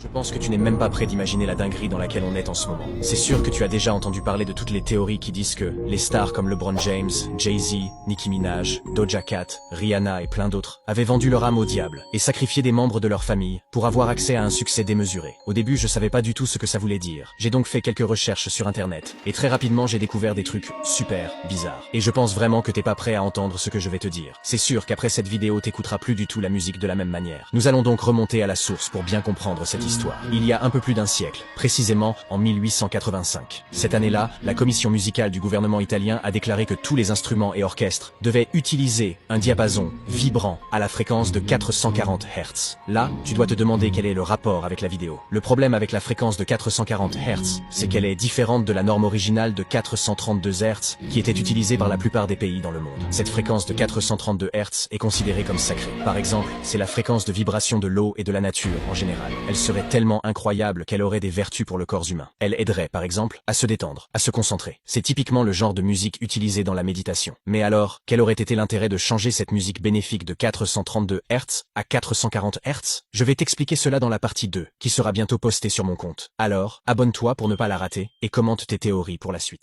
Je pense que tu n'es même pas prêt d'imaginer la dinguerie dans laquelle on est en ce moment. C'est sûr que tu as déjà entendu parler de toutes les théories qui disent que les stars comme LeBron James, Jay-Z, Nicki Minaj, Doja Cat, Rihanna et plein d'autres avaient vendu leur âme au diable et sacrifié des membres de leur famille pour avoir accès à un succès démesuré. Au début, je savais pas du tout ce que ça voulait dire. J'ai donc fait quelques recherches sur internet et très rapidement j'ai découvert des trucs super bizarres. Et je pense vraiment que t'es pas prêt à entendre ce que je vais te dire. C'est sûr qu'après cette vidéo t'écouteras plus du tout la musique de la même manière. Nous allons donc remonter à la source pour bien comprendre cette histoire. Il y a un peu plus d'un siècle, précisément en 1885. Cette année-là, la commission musicale du gouvernement italien a déclaré que tous les instruments et orchestres devaient utiliser un diapason vibrant à la fréquence de 440 Hz. Là, tu dois te demander quel est le rapport avec la vidéo. Le problème avec la fréquence de 440 Hz, c'est qu'elle est différente de la norme originale de 432 Hz qui était utilisée par la plupart des pays dans le monde. Cette fréquence de 432 Hz est considérée comme sacrée. Par exemple, c'est la fréquence de vibration de l'eau et de la nature en général. Elle serait tellement incroyable qu'elle aurait des vertus pour le corps humain. Elle aiderait, par exemple, à se détendre, à se concentrer. C'est typiquement le genre de musique utilisée dans la méditation. Mais alors, quel aurait été l'intérêt de changer cette musique bénéfique de 432 Hz à 440 Hz? Je vais t'expliquer cela dans la partie 2, qui sera bientôt postée sur mon compte. Alors, abonne-toi pour ne pas la rater, et commente tes théories pour la suite.